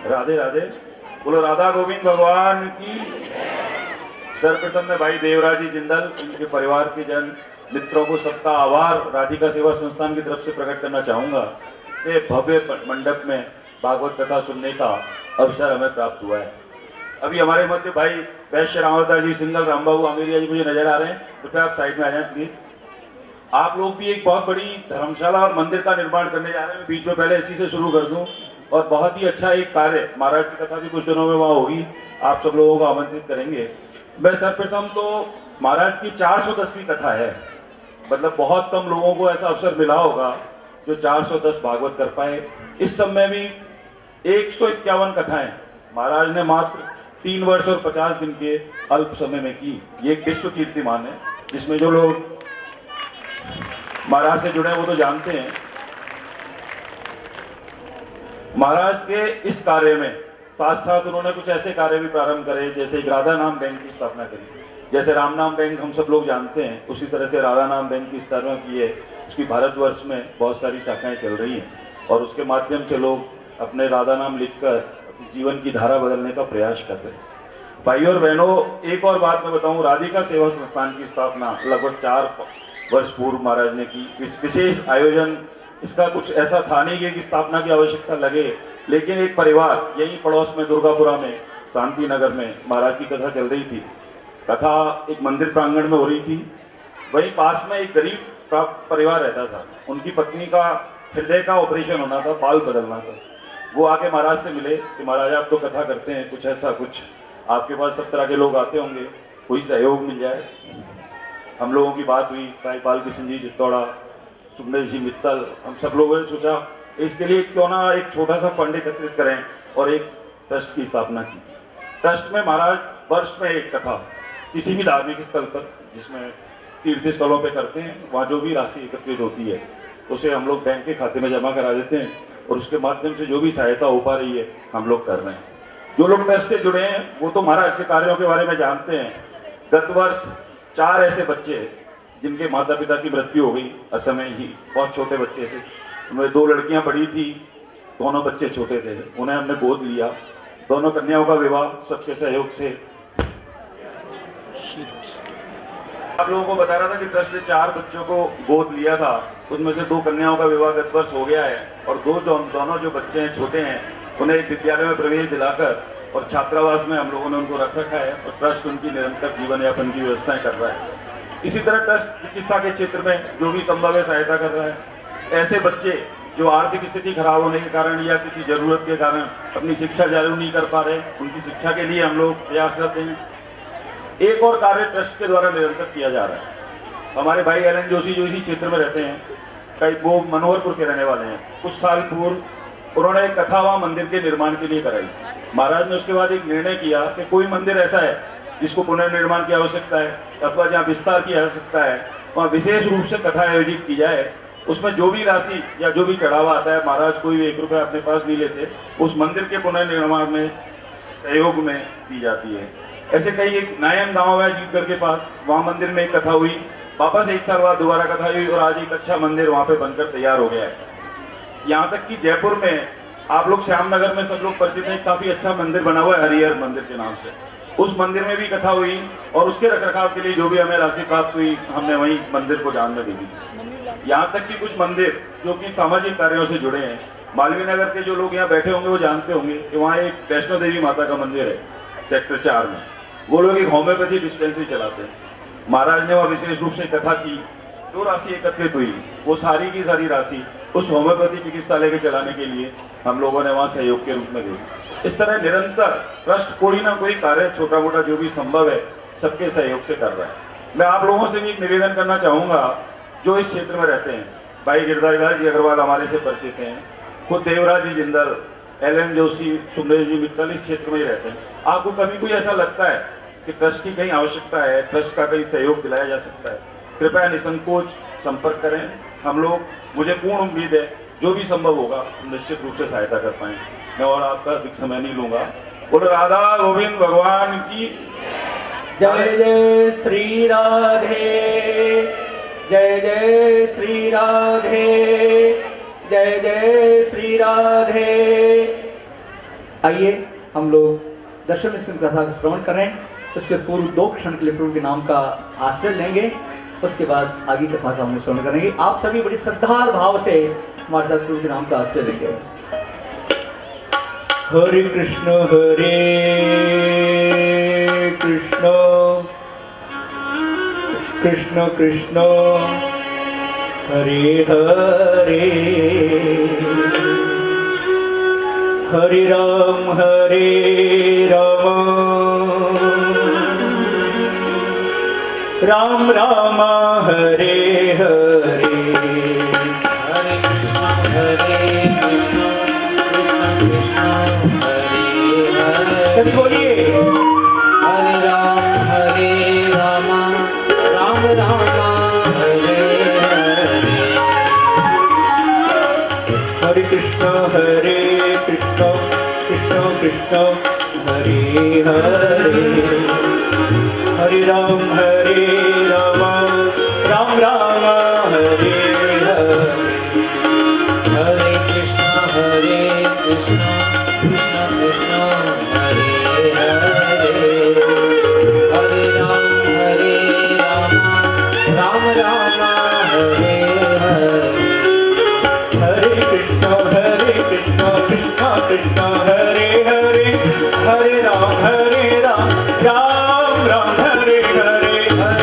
राधे राधे। बोलो राधा गोविंद भगवान की। सर्वप्रथम मैं भाई देवराज जी जिंदल, इनके परिवार के जन मित्रों को सबका आभार राधिका सेवा संस्थान की तरफ से प्रकट करना चाहूँगा कि भव्य मंडप में भागवत कथा सुनने का अवसर हमें प्राप्त हुआ है। अभी हमारे मध्य भाई वैश्य रामवरदास जी सिंगल, राम बाबू अमीरिया जी मुझे नजर आ रहे हैं, कृपया आप साइड में आ जाएं प्लीज। आप लोग भी एक बहुत बड़ी धर्मशाला और मंदिर का निर्माण करने जा रहे हैं। मैं बीच में पहले इसी से शुरू कर दूं, और बहुत ही अच्छा एक कार्य, महाराज की कथा भी कुछ दिनों में वहाँ होगी, आप सब लोगों को आमंत्रित करेंगे। मैं सर्वप्रथम तो महाराज की 410वीं कथा है, मतलब बहुत कम लोगों को ऐसा अवसर मिला होगा जो 410 भागवत कर पाए। इस समय भी 151 कथाएं महाराज ने मात्र 3 वर्ष और 50 दिन के अल्प समय में की। ये एक विश्व कीर्तिमान है, जिसमें जो लोग महाराज से जुड़े हैं वो तो जानते हैं। महाराज के इस कार्य में साथ साथ उन्होंने कुछ ऐसे कार्य भी प्रारंभ करे, जैसे एक राधा नाम बैंक की स्थापना करी। जैसे राम नाम बैंक हम सब लोग जानते हैं, उसी तरह से राधा नाम बैंक की स्थापना की है। उसकी भारतवर्ष में बहुत सारी शाखाएं चल रही हैं, और उसके माध्यम से लोग अपने राधा नाम लिखकर अपनी जीवन की धारा बदलने का प्रयास कर रहे हैं। भाई और बहनों, एक और बात मैं बताऊं, राधिका सेवा संस्थान की स्थापना लगभग 4 वर्ष पूर्व महाराज ने की। इस विशेष आयोजन, इसका कुछ ऐसा था नहीं कि स्थापना की आवश्यकता लगे, लेकिन एक परिवार यहीं पड़ोस में दुर्गापुरा में शांति नगर में महाराज की कथा चल रही थी। कथा एक मंदिर प्रांगण में हो रही थी। वहीं पास में एक गरीब परिवार रहता था, उनकी पत्नी का हृदय का ऑपरेशन होना था, बाल बदलना था। वो आके महाराज से मिले कि महाराज आप तो कथा करते हैं, कुछ ऐसा कुछ आपके पास सब तरह के लोग आते होंगे, कोई सहयोग मिल जाए। हम लोगों की बात हुई, भाई बाल कृष्ण जी चित्तौड़ा, सुंदर जी मित्तल, हम सब लोगों ने सोचा इसके लिए क्यों ना एक छोटा सा फंड एकत्रित करें और एक ट्रस्ट की स्थापना की। ट्रस्ट में महाराज वर्ष में एक कथा किसी भी धार्मिक स्थल पर, जिसमें तीर्थ स्थलों पे करते हैं, वहाँ जो भी राशि एकत्रित होती है उसे हम लोग बैंक के खाते में जमा करा देते हैं, और उसके माध्यम से जो भी सहायता हो पा रही है हम लोग कर रहे हैं। जो लोग ट्रस्ट से जुड़े हैं वो तो महाराज के कार्यों के बारे में जानते हैं। गत वर्ष 4 ऐसे बच्चे जिनके माता पिता की मृत्यु हो गई असमय ही, बहुत छोटे बच्चे थे, उनमें 2 लड़कियां बड़ी थी, दोनों बच्चे छोटे थे, उन्हें हमने गोद लिया। दोनों कन्याओं का विवाह सबके सहयोग से। आप लोगों को बता रहा था कि ट्रस्ट ने 4 बच्चों को गोद लिया था, उनमें से 2 कन्याओं का विवाह गत वर्ष हो गया है, और दोनों जो बच्चे हैं छोटे हैं, उन्हें एक विद्यालय में प्रवेश दिलाकर और छात्रावास में हम लोगों ने उनको रख रखा है, और ट्रस्ट उनकी निरंतर जीवन यापन की व्यवस्थाएं कर रहा है। इसी तरह ट्रस्ट चिकित्सा के क्षेत्र में जो भी संभव है सहायता कर रहा है। ऐसे बच्चे जो आर्थिक स्थिति खराब होने के कारण या किसी जरूरत के कारण अपनी शिक्षा जारी नहीं कर पा रहे, उनकी शिक्षा के लिए हम लोग प्रयासरत हैं। एक और कार्य ट्रस्ट के द्वारा निरंतर किया जा रहा है। हमारे भाई एलन जोशी जो इसी क्षेत्र में रहते हैं, कई वो मनोहरपुर के रहने वाले हैं, कुछ साल पूर्व उन्होंने एक कथा वहाँ मंदिर के निर्माण के लिए कराई। महाराज ने उसके बाद एक निर्णय किया कि कोई मंदिर ऐसा है जिसको पुनर्निर्माण की आवश्यकता है अथवा जहाँ विस्तार की आवश्यकता है, वहाँ विशेष रूप से कथा आयोजित की जाए। उसमें जो भी राशि या जो भी चढ़ावा आता है, महाराज कोई भी 1 रुपया अपने पास नहीं लेते, उस मंदिर के पुनर्निर्माण में सहयोग में दी जाती है। ऐसे कई, एक नायन गांव है जीतगढ़ के पास, वहाँ मंदिर में एक कथा हुई, वापस 1 साल बाद दोबारा कथा हुई, और आज एक अच्छा मंदिर वहाँ पे बनकर तैयार हो गया है। यहाँ तक कि जयपुर में आप लोग श्यामनगर में सब लोग परिचित हैं, काफी अच्छा मंदिर बना हुआ है हरिहर मंदिर के नाम से, उस मंदिर में भी कथा हुई, और उसके रखरखाव के लिए जो भी हमें राशि प्राप्त हुई हमने वही मंदिर को दान में दे दी। यहाँ तक कि कुछ मंदिर जो कि सामाजिक कार्यों से जुड़े हैं, मालवीय नगर के जो लोग यहाँ बैठे होंगे वो जानते होंगे कि वहाँ एक वैष्णो देवी माता का मंदिर है सेक्टर 4 में, वो लोग एक होम्योपैथी डिस्पेंसरी चलाते हैं। महाराज ने वहाँ विशेष रूप से कथा की, जो राशि एकत्रित हुई वो सारी की सारी राशि उस होम्योपैथी चिकित्सालय के चलाने के लिए हम लोगों ने वहाँ सहयोग के रूप में दी। इस तरह निरंतर ट्रस्ट कोई ना कोई कार्य छोटा मोटा जो भी संभव है सबके सहयोग से कर रहा है। मैं आप लोगों से भी एक निवेदन करना चाहूँगा जो इस क्षेत्र में रहते हैं। भाई गिरधारीलाल जी अग्रवाल हमारे से परिचित हैं, खुद देवराज जी जिंदल, एलन जोशी, सुंदर जी मित्तल इस क्षेत्र में ही रहते हैं। आपको कभी कोई ऐसा लगता है कि ट्रस्ट की कहीं आवश्यकता है, ट्रस्ट का कहीं सहयोग दिलाया जा सकता है, कृपया निसंकोच संपर्क करें। हम लोग, मुझे पूर्ण उम्मीद है जो भी संभव होगा हम निश्चित रूप से सहायता कर पाएंगे। मैं और आपका अधिक समय नहीं लूंगा। बोलो राधा गोविंद भगवान की जय जय श्री राधे, जय जय श्री राधे, जय जय श्री राधे। आइए हम लोग दर्शन सिंह कथा का श्रवण करें। उससे पूर्व 2 क्षण के लिए प्रभु के नाम का आश्रय लेंगे, उसके बाद आगे कथा का हम श्रवण करेंगे। आप सभी बड़ी श्रद्धा और भाव से हमारे साथ प्रभु के नाम का आश्रय लेंगे। हरे कृष्ण कृष्ण कृष्ण हरे हरे, हरे राम राम राम हरे हरे। हरे कृष्ण कृष्ण कृष्ण हरे हरे। सभी बोलिए हरे राम राम राम हरे हरे। हरे कृष्ण कृष्ण कृष्ण हरे हरे, हरे राम राम राम हरे हरे। हरे कृष्ण कृष्ण कृष्ण हरे हरे। हरे राम राम राम हरे हरे। हरे कृष्ण कृष्ण कृष्ण हरे हरे, हरे राम राम राम हरे हरे। हरे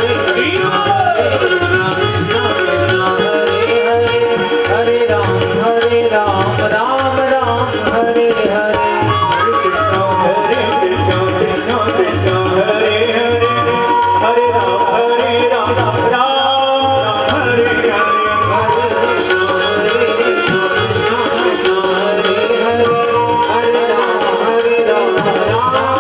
कृष्ण कृष्ण हरे हरे। हरे राम राम राम हरे हरे। हरे कृष्ण कृष्ण कृष्ण हरे हरे, हरे राम राम राम हरे हरे। हरे कृष्ण कृष्ण कृष्ण हरे हरे। हरे राम राम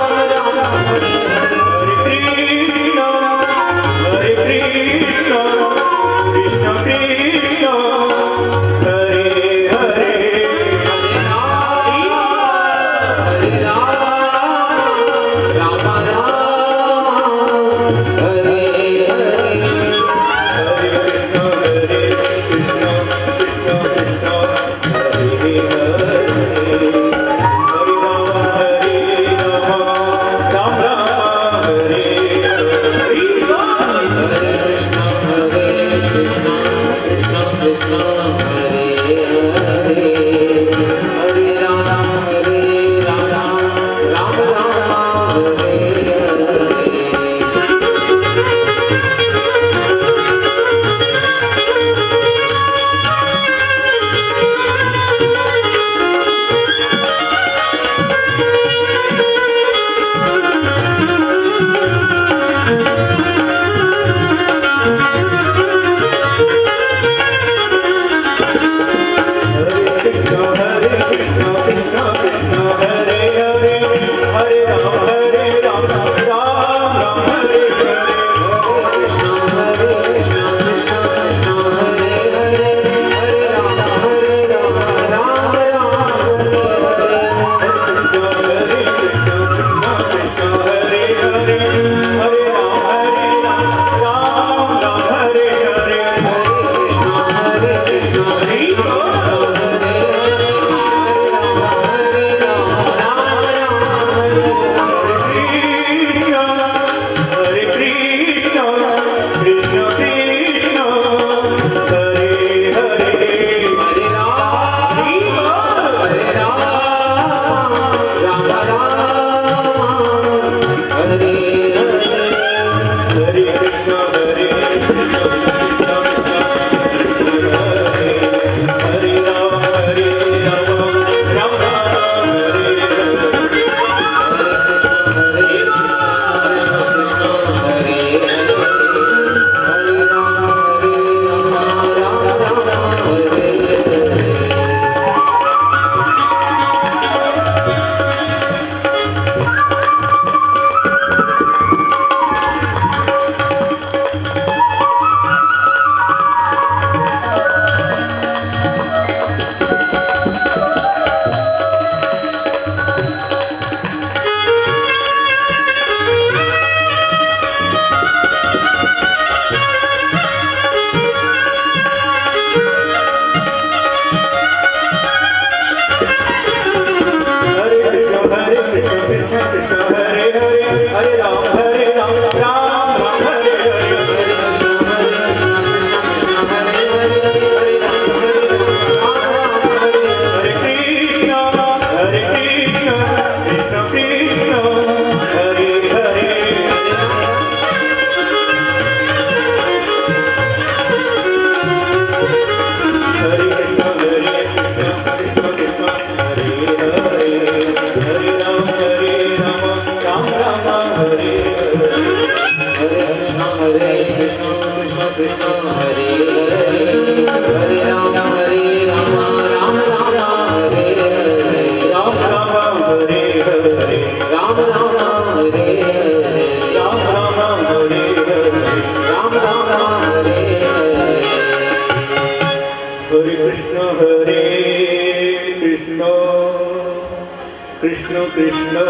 कृष्ण कृष्ण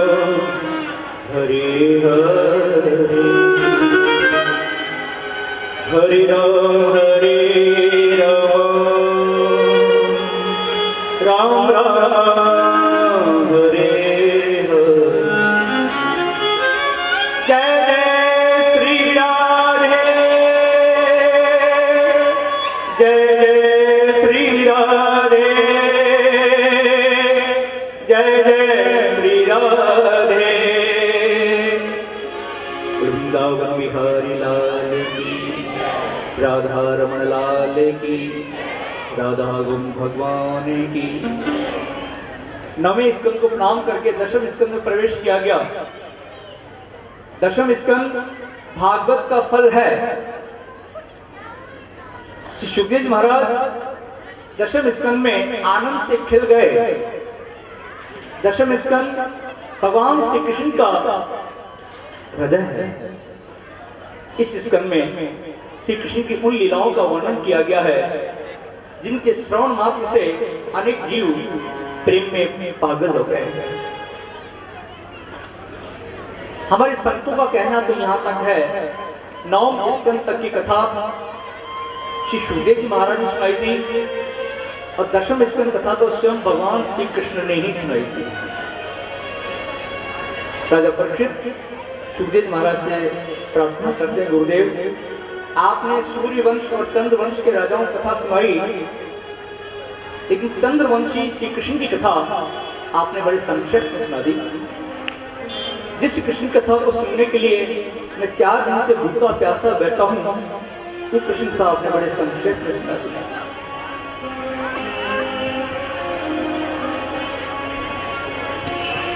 हरे हरे हरे राम राम राम हरे हरे। जय जय श्री राधे जय जय श्री राधे जय जय श्री राधे। वृंदावन बिहारी लाल की, राधा रमण लाल की, राधा गुम भगवान की। नवें स्कंद को प्रणाम करके दशम स्कंद में प्रवेश किया गया। दशम स्कंद भागवत का फल है। श्री सुखदेव जी महाराज दशम स्कंद में आनंद से खिल गए। दशम स्कंद भगवान श्री कृष्ण का हृदय है। इस स्कंद में श्री कृष्ण की उन लीलाओं का वर्णन किया गया है जिनके श्रवण मात्र से अनेक जीव प्रेम में पागल हो गए। हमारे संतों का कहना तो यहाँ तक है, नवम स्कंद तक की कथा श्री सुखदेव जी महाराज ने सुनाई थी और दशम स्कंद कथा तो स्वयं भगवान श्री कृष्ण ने ही सुनाई थी। राजा परीक्षित सुखदेव महाराज से प्रार्थना करते हैं, गुरुदेव आपने सूर्य वंश और चंद्र वंश के राजाओं की कथा सुनाई, लेकिन चंद्रवंशी श्री कृष्ण की कथा आपने बड़े संक्षेप में सुना दी। जिस कृष्ण कथा को सुनने के लिए मैं 4 दिन से भूखा प्यासा बैठा हूं, वो कृष्ण कथा आपने बड़े संक्षेप में सुना दी।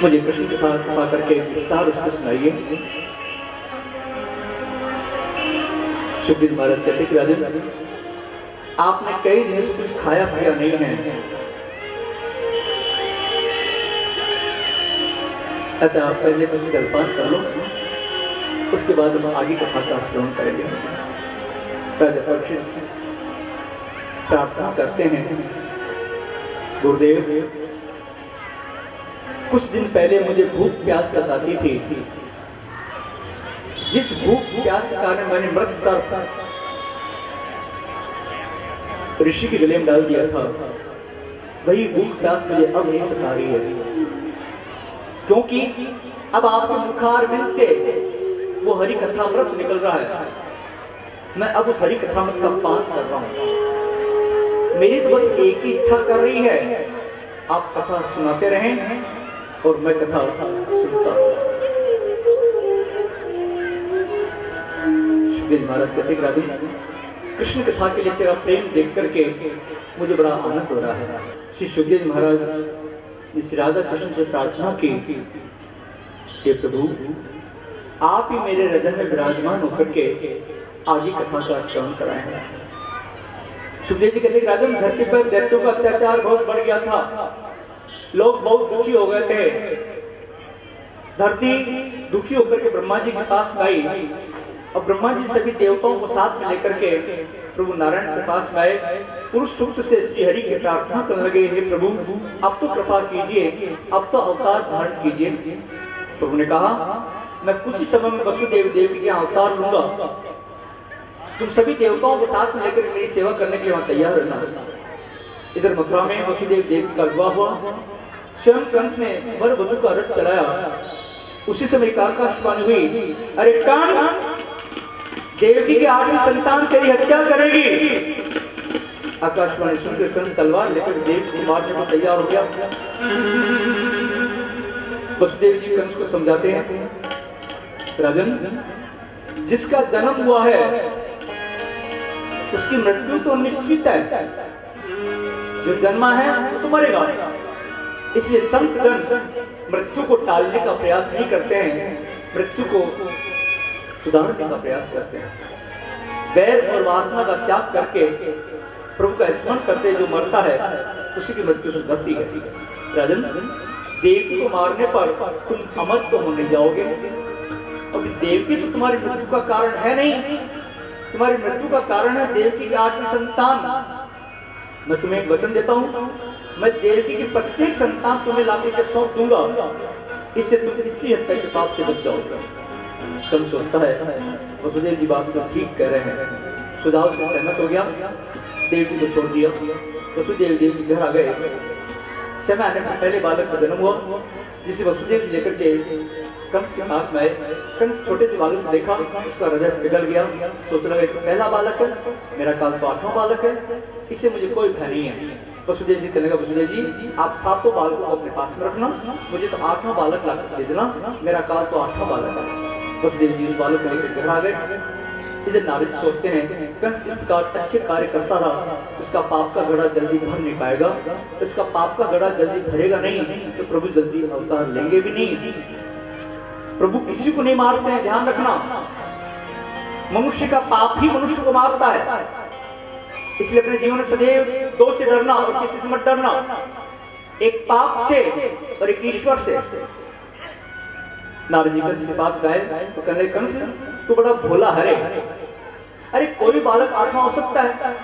मुझे कृष्ण कथा कृपा करके विस्तार उसको सुनाइए। सुखदेव महाराज कहते कि राजन आपने कई दिनों से कुछ खाया पिया नहीं है, अतः आप पहले कुछ जलपान कर लो, उसके बाद हम आगे कथा का श्रवण करेंगे। राजा परीक्षित प्रार्थना करते हैं, गुरुदेव कुछ दिन पहले मुझे भूख प्यास सताती थी। जिस भूख प्यास के कारण मैंने मृत सर्प ऋषि के गले में डाल दिया था, वही भूख प्यास मुझे अब नहीं सता रही है, क्योंकि अब आपके मुखारविंद से वो हरि कथामृत निकल रहा है। मैं अब उस हरि कथामृत का पान कर रहा हूं। मेरी तो बस एक ही इच्छा कर रही है, आप कथा सुनाते रहें और मैं कथा सुनता हूं। सुखदेव महाराज कहते हैं, राजन कृष्ण कथा के लिए तेरा प्रेम देख करके मुझे बड़ा आनंद हो रहा है। श्री सुखदेव महाराज ने श्री राधा कृष्ण से प्रार्थना की कि प्रभु आप ही मेरे हृदय में विराजमान होकर के आगे कथा का श्रवण कराएं। सुखदेव जी कहते हैं, राजन धरती पर दैत्यों का अत्याचार बहुत बढ़ गया था, लोग बहुत दुखी हो गए थे। धरती दुखी होकर के ब्रह्मा जी के पास आई और ब्रह्मा जी सभी देवताओं को साथ में लेकर के प्रभु नारायण के पास आए। पुरुष सूक्त से श्री हरि की प्रार्थना करने लगे, हे प्रभु अब तो कृपा कीजिए, अब तो अवतार धारण कीजिए। प्रभु ने कहा, मैं कुछ ही समय में वसुदेव देव के अवतार लूंगा, तुम सभी देवताओं को साथ में लेकर मेरी सेवा करने के लिए वहां तैयार रहना। इधर मथुरा में वसुदेव देव का विवाह हुआ, स्वयं कंस ने वर वधू का रथ चलाया। उसी समय एक आकाशवाणी हुई, अरे कंस देवकी के 8वीं संतान तेरी हत्या करेगी। आकाशवाणी सुनकर कंस तलवार लेकर देव को मारने को तैयार हो गया। वसुदेव जी कंस को समझाते हैं, राजन जिसका जन्म हुआ है उसकी मृत्यु तो निश्चित है, जो जन्मा है वो तो मरेगा। इसलिए संतगण मृत्यु को टालने का प्रयास नहीं करते हैं, मृत्यु को सुधारने का प्रयास करते हैं। वैर और वासना का त्याग करके प्रभु का स्मरण करते जो मरता है उसी की मृत्यु सुधरती है। राजन देवकी को मारने पर तुम अमर तो होने जाओगे, और देवकी तो तुम्हारी मृत्यु का कारण है नहीं, तुम्हारी मृत्यु का कारण है देवकी की 8वीं संतान। मैं तुम्हें एक वचन देता हूं, मैं देवकी की प्रत्येक संतान तुम्हें लाके के सौंप दूंगा, इससे तुम स्त्री हत्या के पाप से बच जाओगे। कंस सोचता है वसुदेव जी बात तो ठीक कह रहे हैं, सुदाव से सहमत हो गया, देवकी को छोड़ दिया। वसुदेव जी घर आ गए। समय आने पर पहले बालक का जन्म हुआ, जिसे वसुदेव जी लेकर के कंस के पास में आए। कंस छोटे से बालक को देखा, उसका हृदय पिघल गया, सोचने लगा तो पहला बालक है, मेरा काल तो 8वां बालक है, इससे मुझे कोई भय नहीं है। वसुदेव जी कहने लगा, वसुदेव जी आप 7 बालकों को अपने पास में रखना, मुझे तो 8वां बालक ला दे देना, मेरा काल तो 8वां बालक है। वसुदेव जी उस बालक को लेकर घर आ गए। इधर नारद सोचते हैं कंस इस प्रकार अच्छे कार्य करता रहा, उसका पाप का घड़ा जल्दी भर नहीं पाएगा, इसका पाप का घड़ा जल्दी भरेगा नहीं तो प्रभु जल्दी अवतार लेंगे भी नहीं। प्रभु किसी को नहीं मारते हैं, ध्यान रखना, मनुष्य का पाप ही मनुष्य को मारता है। इसलिए अपने जीवन में सदैव 2 से डरना और किसी से मत डरना, एक पाप से और एक ईश्वर से। नारद जी कंस के पास गए तो कहने कंस तू बड़ा भोला है, अरे कोई बालक 8वां हो सकता है,